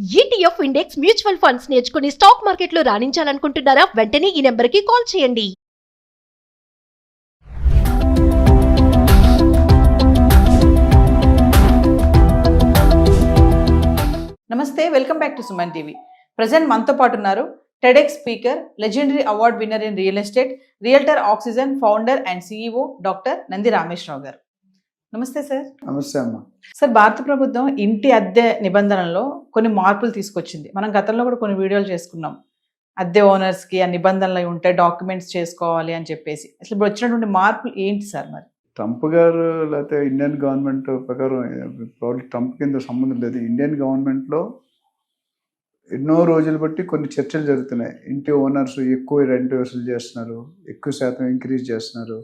ETF index mutual funds నేర్చుకుని stock మార్కెట్లో రాణించాలనుకుంటున్నారా? వెంటనే ఈ నెంబర్కి కాల్ చేయండి. నమస్తే, welcome back to Suman TV. Present మనతో పాటు ఉన్నారు TEDx speaker, legendary award winner in real estate, realtor oxygen founder and CEO doctor Nandi Rameshwar Rao గారు. నమస్తే సార్. నమస్తే అమ్మ. సార్, భారత ప్రభుత్వం ఇంటి అద్దె నిబంధనల్లో కొన్ని మార్పులు తీసుకొచ్చింది. మనం గతంలో కూడా కొన్ని వీడియోలు చేసుకున్నాం. అద్దె ఓనర్స్కి ఆ నిబంధనలు ఉంటాయి, డాక్యుమెంట్స్ చేసుకోవాలి అని చెప్పేసి. అసలు ఇప్పుడు వచ్చినటువంటి మార్పులు ఏంటి సార్? మరి ట్రంప్ గారు లేకపోతే ఇండియన్ గవర్నమెంట్ ప్రకారం ట్రంప్ కింద సంబంధం లేదు. ఇండియన్ గవర్నమెంట్లో ఎన్నో రోజులు బట్టి కొన్ని చర్చలు జరుగుతున్నాయి. ఇంటి ఓనర్స్ ఎక్కువ రెంట్ వసూలు చేస్తున్నారు, ఎక్కువ శాతం ఇంక్రీజ్ చేస్తున్నారు,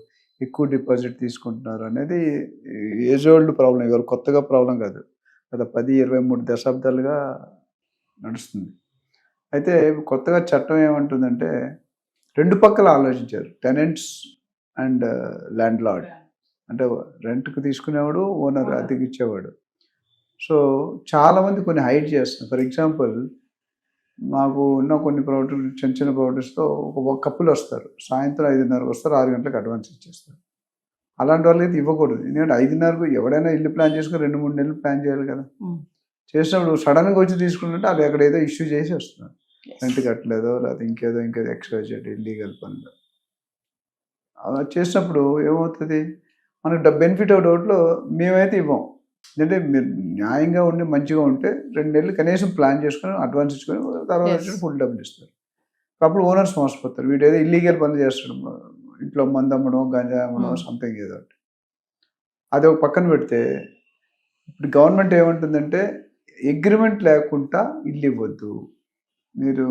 ఎక్కువ డిపాజిట్ తీసుకుంటున్నారు అనేది ఏజ్ ఓల్డ్ ప్రాబ్లం. ఇవాళ కొత్తగా ప్రాబ్లం కాదు, గత 10-23 దశాబ్దాలుగా నడుస్తుంది. అయితే కొత్తగా చట్టం ఏమంటుందంటే రెండు పక్కల ఆలోచించారు, టెనెంట్స్ అండ్ ల్యాండ్ లార్డ్. అంటే రెంట్కి తీసుకునేవాడు, ఓనర్ అద్దెకి ఇచ్చేవాడు. సో చాలామంది కొన్ని హైడ్ చేస్తున్నారు. ఫర్ ఎగ్జాంపుల్, మాకు ఉన్న కొన్ని ప్రాపర్టీ, చిన్న చిన్న ప్రాపర్టీస్తో ఒక కప్పులు వస్తారు, సాయంత్రం 5:30 వస్తారు, 6 గంటలకు అడ్వాన్స్ ఇచ్చేస్తారు. అలాంటి వాళ్ళకి అయితే ఇవ్వకూడదు. ఎందుకంటే 5:30కు ఎవడైనా ఇల్లు ప్లాన్ చేసుకుని 2-3 నెలలు ప్లాన్ చేయాలి కదా. చేసినప్పుడు సడన్గా వచ్చి తీసుకుంటుంటే అది అక్కడ ఏదో ఇష్యూ చేసి వస్తున్నారు, రెంట్ కట్టలేదో లేకపోతే ఇంకేదో ఎక్స్ట్రా చేయడం, ఇల్లీగల్ పనులు. అలా చేసినప్పుడు ఏమవుతుంది, మనకు బెనిఫిట్ అవుట్లో మేమైతే ఇవ్వం. ఎందుకంటే మీరు న్యాయంగా ఉండి మంచిగా ఉంటే 2 నెలలు కనీసం ప్లాన్ చేసుకొని అడ్వాన్స్ ఇచ్చుకొని తర్వాత వచ్చి ఫుల్ డబ్బులు ఇస్తారు. అప్పుడు ఓనర్స్ మోసపోతారు, వీడు ఏదో ఇల్లీగల్ పనులు చేస్తాడు, ఇంట్లో మందు అమ్మడం, గంజా అమ్మడం, సంథింగ్ ఏదో ఒకటి. అది ఒక పక్కన పెడితే ఇప్పుడు గవర్నమెంట్ ఏమంటుందంటే అగ్రిమెంట్ లేకుండా ఇల్లు ఇవ్వద్దు. మీరు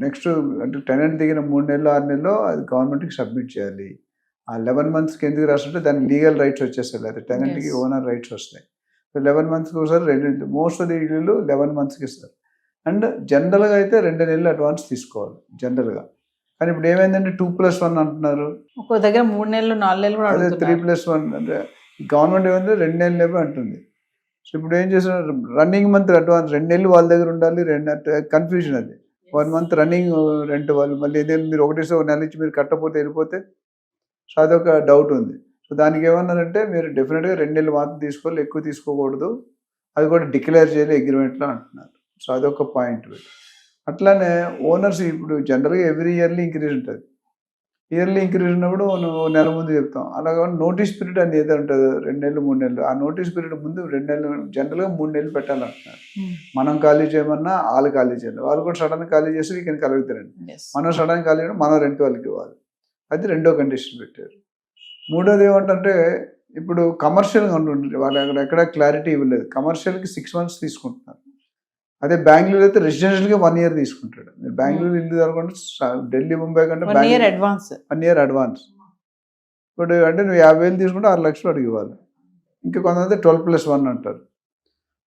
నెక్స్ట్ అంటే టెనెంట్ దిగిన 3 నెలలు 6 నెలల్లో అది గవర్నమెంట్కి సబ్మిట్ చేయాలి. ఆ 11 మంత్స్కి ఎందుకు రాస్తుంటే దానికి లీగల్ రైట్స్ వచ్చేస్తాయి, లేదా టెనెంట్కి ఓనర్ రైట్స్ వస్తాయి. 11 మంత్స్కి ఒకసారి మోస్ట్ ఆఫ్ ది ఇల్లు 11 మంత్స్కి ఇస్తారు. అండ్ జనరల్గా అయితే 2 నెలలు అడ్వాన్స్ తీసుకోవాలి జనరల్గా. కానీ ఇప్పుడు ఏమైందంటే 2+1 అంటున్నారు, ఒక్కో దగ్గర 3 నెలలు 4 నెలలు అదే 3+1 అంటే గవర్నమెంట్ ఏమైంది 2 నెలలు అంటుంది. సో ఇప్పుడు ఏం చేస్తున్నారు, రన్నింగ్ మంత్ అడ్వాన్స్ 2 నెలలు వాళ్ళ దగ్గర ఉండాలి. కన్ఫ్యూజన్ అది. 1 మంత్ రన్నింగ్ రెంట్ వాళ్ళు, మళ్ళీ ఏదైనా మీరు ఒకటేసారి 1 నెల ఇచ్చి మీరు కట్టకపోతే వెళ్ళిపోతే. సో అదొక డౌట్ ఉంది. సో దానికి ఏమన్నారంటే మీరు డెఫినెట్గా 2 నెలలు మాత్రం తీసుకోవాలి, ఎక్కువ తీసుకోకూడదు, అది కూడా డిక్లేర్ చేయాలి అగ్రిమెంట్లో అంటున్నారు. సో అదొక పాయింట్. అట్లానే ఓనర్స్ ఇప్పుడు జనరల్గా ఎవ్రీ ఇయర్లీ ఇంక్రీజ్ ఉంటుంది. ఇయర్లీ ఇంక్రీజ్ ఉన్నప్పుడు నువ్వు నెల ముందు చెప్తాం. అలాగే నోటీస్ పీరియడ్ అనేది ఏదో ఉంటుంది, 2 నెలలు 3 నెలలు. ఆ నోటీస్ పీరియడ్ ముందు 2 నెలలు, జనరల్గా 3 నెలలు పెట్టాలంటున్నారు. మనం ఖాళీ చేయమన్నా వాళ్ళు ఖాళీ చేయాలి. వాళ్ళు కూడా సడన్ ఖాళీ చేసి వీకెండ్ కలుగుతారండి. మనం సడన్ ఖాళీ చేయడం, మనం రెంట్ వాళ్ళకి ఇవ్వాలి. అది రెండో కండిషన్ పెట్టారు. మూడోది ఏమంటే ఇప్పుడు కమర్షియల్గా ఉంటుంది, వాళ్ళు ఎక్కడ క్లారిటీ ఇవ్వలేదు. కమర్షియల్కి 6 మంత్స్ తీసుకుంటున్నారు. అదే బెంగళూరు అయితే రెసిడెన్షియల్గా 1 ఇయర్ తీసుకుంటాడు. మీరు బెంగళూరు ఇల్లు దొరకండి, ఢిల్లీ ముంబై కంటే 1 ఇయర్ అడ్వాన్స్. 1 year advance. ఇప్పుడు అంటే నువ్వు 50,000 తీసుకుంటే 6 లక్షలు అడిగి ఇవ్వాలి. ఇంకా కొంతమంది 12+1 అంటారు,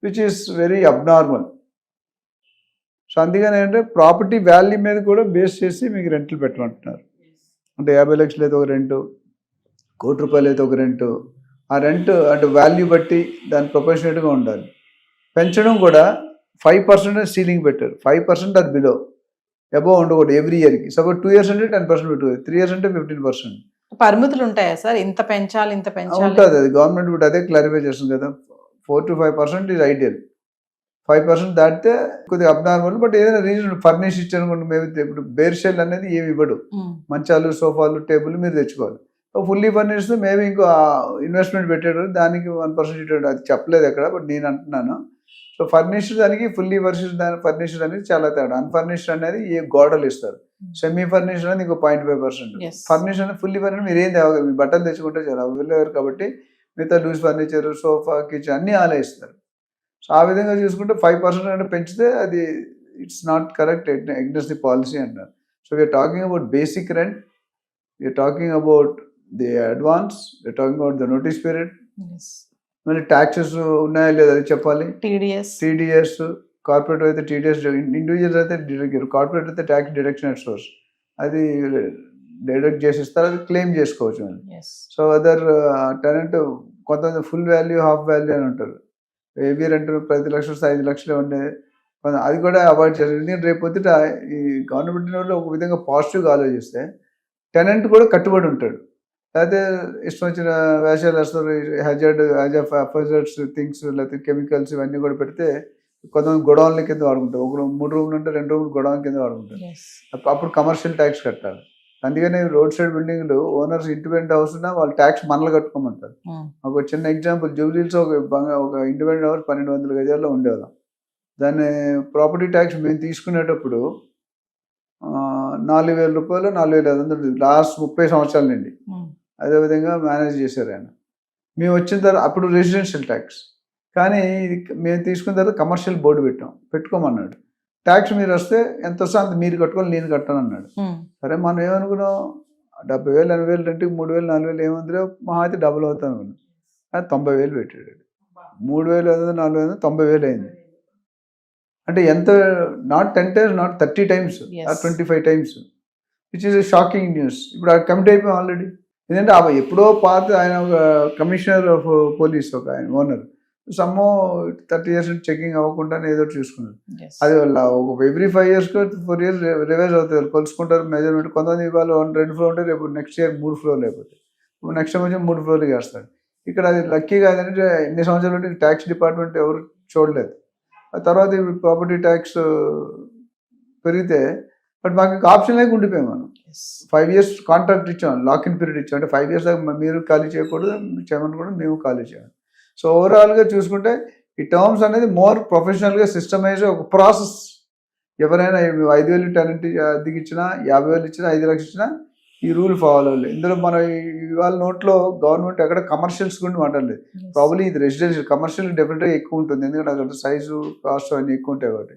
which is very abnormal. So అందుకని ఏంటంటే ప్రాపర్టీ వాల్యూ మీద కూడా బేస్ చేసి మీకు రెంట్లు పెట్టమంటున్నారు. అంటే 50 లక్షలు అయితే ఒక రెంటు, ₹1,00,00,000 అయితే ఒక రెంటు. ఆ రెంట్ అంటే వాల్యూ బట్టి దాని ప్రొపోర్షనేట్గా ఉండాలి. పెంచడం కూడా 5% సీలింగ్ పెట్టారు. 5% అది బిలో, అబోవ్ ఉండకూడదు ఎవ్రీ ఇయర్కి. సపోజ్ 2 ఇయర్స్ అంటే 10% పెట్టుకోవాలి, 3 ఇయర్స్ అంటే 15%. పరిమితులు ఉంటాయా సార్? ఇంత పెంచాలి, ఇంత పెంచాలి ఉంటుంది. అది గవర్నమెంట్ ఇప్పుడు అదే క్లారిఫై చేస్తుంది కదా. 4-5% ఈజ్ ఐడియల్. 5% దాటితే కొద్దిగా అబ్నార్మల్. బట్ ఏదైనా రీజన్ ఫర్నిష్ ఇచ్చానుకోండి, మేము ఇప్పుడు బేర్ షెల్ అనేది ఏమి ఇవ్వడు, మంచాలు, సోఫాలు, టేబుల్ మీరు తెచ్చుకోవాలి. ఫుల్లీ ఫర్నిష్డ్ మేబీ ఇంకో ఇన్వెస్ట్మెంట్ పెట్టాడు, దానికి 1% ఇచ్చాడు. అది చెప్పలేదు ఎక్కడ, బట్ నేను అంటున్నాను. సో ఫర్నిష్డ్ దానికి ఫుల్లీ ఫర్నిష్డ్ అనేది చాలా తేడా. అన్ఫర్నిష్డ్ అనేది ఏ గోడలు ఇస్తారు, సెమీ ఫర్నిష్డ్ అనేది ఇంకో 0.5%. ఫర్నిష్డ్ అనేది ఫుల్లీ ఫర్నిష్డ్ మీరు ఏం తేవాలి, మీ బట్టలు తెచ్చుకుంటే చాలా అవైలబుల్. కాబట్టి మిగతా లూజ్ ఫర్నిచర్, సోఫా, కిచెన్ అన్నీ ఆలే ఇస్తారు. సో ఆ విధంగా చూసుకుంటే 5% అంటే పెంచితే అది it's not correct, against the policy అంటారు. So we are talking about basic rent, we are talking about the advance, we are talking about the notice period. మళ్ళీ ట్యాక్సెస్ ఉన్నాయా లేదా అది చెప్పాలి. టీడీఎస్ కార్పొరేట్ అయితే టీడీఎస్, ఇండివిజువల్స్ అయితే డిడక్ట్, కార్పొరేట్ అయితే ట్యాక్స్ డిడక్షన్ అట్ సోర్స్, అది డిడక్ట్ చేసి ఇస్తారు, అది క్లెయిమ్ చేసుకోవచ్చు. సో అదర్ టెనెంట్ కొంత ఫుల్ వాల్యూ, హాఫ్ వాల్యూ అని ఉంటారు. ఏబీ రెంట్ 10 లక్షలు 5 లక్షలు ఉండే అది కూడా అవాయిడ్ చేస్తారు. ఎందుకంటే రేపు పొద్దుట ఈ గవర్నమెంట్ వాళ్ళు ఒక విధంగా పాజిటివ్గా ఆలోచిస్తే టెనెంట్ కూడా కట్టుబడి ఉంటాడు. లేకపోతే ఇష్టం వచ్చిన వేషాలు వేస్తారు, హజార్డ్స్ థింగ్స్ లేకపోతే కెమికల్స్ ఇవన్నీ కూడా పెడితే కొంతమంది గొడవల కింద వాడుకుంటారు. ఒక 3 రూమ్లు ఉంటే 2 రూమ్లు గొడవల కింద వాడుకుంటారు. అప్పుడు కమర్షియల్ ట్యాక్స్ కట్టాలి. అందుకని రోడ్ సైడ్ బిల్డింగ్లు ఓనర్స్ ఇండిపెండెంట్ హౌస్ ఉన్నా వాళ్ళు ట్యాక్స్ మనలు కట్టుకోమంటారు. ఒక చిన్న ఎగ్జాంపుల్, జూబ్లీస్ ఒక ఇండిపెండెంట్ హౌస్ 1200 గజాల్లో ఉండేవాళ్ళం. దాన్ని ప్రాపర్టీ ట్యాక్స్ మేము తీసుకునేటప్పుడు 4,000 రూపాయలు 4,500 లాస్ట్ 30 సంవత్సరాల నుండి అదేవిధంగా మేనేజ్ చేశారు ఆయన. మేము వచ్చిన తర్వాత అప్పుడు రెసిడెన్షియల్ ట్యాక్స్, కానీ ఇది మేము తీసుకున్న తర్వాత కమర్షియల్ బోర్డు పెట్టుకోమన్నాడు. ట్యాక్స్ మీరు వస్తే ఎంత వస్తే అంత మీరు కట్టుకొని నేను కట్టాను అన్నాడు. సరే మనం ఏమనుకున్నాం, 70,000 80,000 రెంట్కి 3,000 4,000 ఏమందిలో మహా అయితే డబుల్ అవుతాను అనుకున్నాం. అది 90,000 పెట్టాడు. 3,500 4,000 90,000 అయింది. అంటే ఎంత, not 10 times, not 30 times, 25 times, which is shocking news. ఇప్పుడు అది కమిట్ అయిపోయాం ఆల్రెడీ. ఎందుకంటే ఎప్పుడో పాత ఆయన ఒక కమిషనర్ ఆఫ్ పోలీస్ ఒక ఆయన ఓనర్ సమ్మో 30 years చెకింగ్ అవ్వకుండానే ఏదో చూసుకున్నారు. అది వల్ల ఒక ఎవ్రీ 5 years 4 years రివైజ్ అవుతారు, కొలుసుకుంటారు మెజర్మెంట్. కొంతమంది ఇవాళ 2 ఫ్లోర్ ఉంటే రేపు నెక్స్ట్ ఇయర్ 3 ఫ్లోర్లు అయిపోతాయి, నెక్స్ట్ వచ్చి 3 ఫ్లోర్లు వేస్తారు. ఇక్కడ అది లక్కీగా ఏంటంటే ఎన్ని సంవత్సరాలు ట్యాక్స్ డిపార్ట్మెంట్ ఎవరు చూడలేదు. ఆ తర్వాత ఇప్పుడు ప్రాపర్టీ ట్యాక్స్ పెరిగితే బట్ మాకు ఇంకా ఆప్షన్ లేక ఉండిపోయాం. మనం 5 years కాంట్రాక్ట్ ఇచ్చాం, లాక్ ఇన్ పీరియడ్ ఇచ్చాం. అంటే 5 years దాకా మీరు ఖాళీ చేయకూడదు, చేయమని కూడా మేము ఖాళీ చేయాలి. సో ఓవరాల్గా చూసుకుంటే ఈ టర్మ్స్ అనేది మోర్ ప్రొఫెషనల్గా సిస్టమైజ్ ఒక ప్రాసెస్. ఎవరైనా 5,000 టెనెంట్ అద్దెకి ఇచ్చినా, 50,000 ఇచ్చినా, 5 లక్షలు ఇచ్చినా ఈ రూల్ ఫాలో అవ్వాలి. ఇందులో మన ఇవాళ నోట్లో గవర్నమెంట్ ఎక్కడ కమర్షియల్స్ గురించి మాట్లాడలేదు. ప్రాబ్లీ ఇది రెసిడెన్షియల్, కమర్షియల్ డెఫినెట్గా ఎక్కువ ఉంటుంది, ఎందుకంటే అక్కడ సైజు కాస్ట్ అన్నీ ఎక్కువ ఉంటాయి కాబట్టి.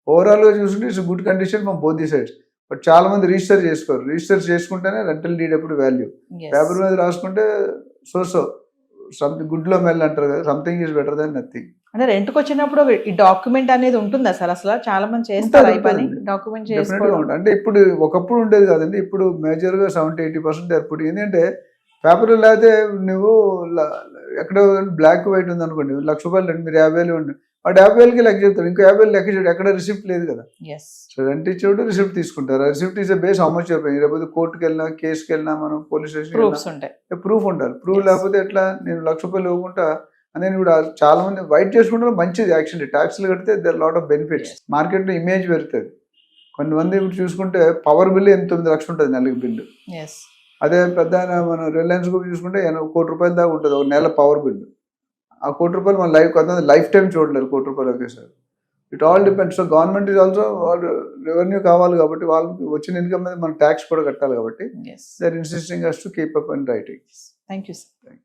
ఓవరాల్గా చూసుకుంటే it's good condition from both the sides. But చాలా మంది రిజిస్టర్ చేసుకోరు. రిజిస్టర్ చేసుకుంటేనే రెంటల్ డీడ్ ఎప్పుడు వాల్యూ. పేపర్ మీద రాసుకుంటే సో సంథింగ్ గుడ్లో మెల్ అంటారు కదా, something is better than nothing. అంటే రెంట్కి వచ్చినప్పుడు ఈ డాక్యుమెంట్ అనేది ఉంటుంది అసలు చాలా మంది చేస్తారు ఈ పని, డాక్యుమెంట్ చేసుకోవడం. అంటే ఇప్పుడు ఒకప్పుడు ఉండేది కాదండి, ఇప్పుడు మేజర్గా 70-80% ఏర్పడి. ఎందుకంటే పేపర్ లేకపోతే నువ్వు ఎక్కడ బ్లాక్ వైట్ ఉంది అనుకోండి, ₹1,00,000 మీరు 50,000 ఉండి వాడు 50,000కి లెక్క చెప్తాడు, ఇంకో 50,000 లెక్క చేయడు, ఎక్కడ రిసిప్ట్ లేదు కదా. సో రెంట్ ఇచ్చేవాడు రిసిప్ట్ తీసుకుంటారు. Receipt is base how much అయిపోయింది. లేకపోతే కోర్టుకి వెళ్ళినా, కేసుకి వెళ్ళినా, మనం పోలీస్ స్టేషన్ ప్రూఫ్ ఉండాలి. ప్రూఫ్ లేకపోతే ఎట్లా, నేను ₹1,00,000 ఇవ్వకుండా అని ఇప్పుడు చాలా మంది వైట్ చేసుకుంటారు. మంచిది యాక్చువల్లీ, ట్యాక్స్లు కడితే దర్ లాట్ ఆఫ్ బెనిఫిట్స్. మార్కెట్లో ఇమేజ్ పెరుగుతుంది. కొంతమంది ఇప్పుడు చూసుకుంటే పవర్ బిల్ 8-9 లక్షలు ఉంటుంది నెలకి బిల్లు. అదే పెద్ద మనం రిలయన్స్ గ్రూప్ చూసుకుంటే ₹1,00,000 దాకా ఉంటుంది ఒక నెల పవర్ బిల్లు. ఆ ₹1,00,000 మన కొంతమంది లైఫ్ టైం చూడలేరు ₹1,00,000 ఒకేసారి. It all depends. So government is also, వాళ్ళు రెవెన్యూ కావాలి కాబట్టి వాళ్ళకి వచ్చిన ఇన్కమ్ మీద మనం ట్యాక్స్ కూడా కట్టాలి కాబట్టి they are insisting us to keep up and writing. Thank you sir.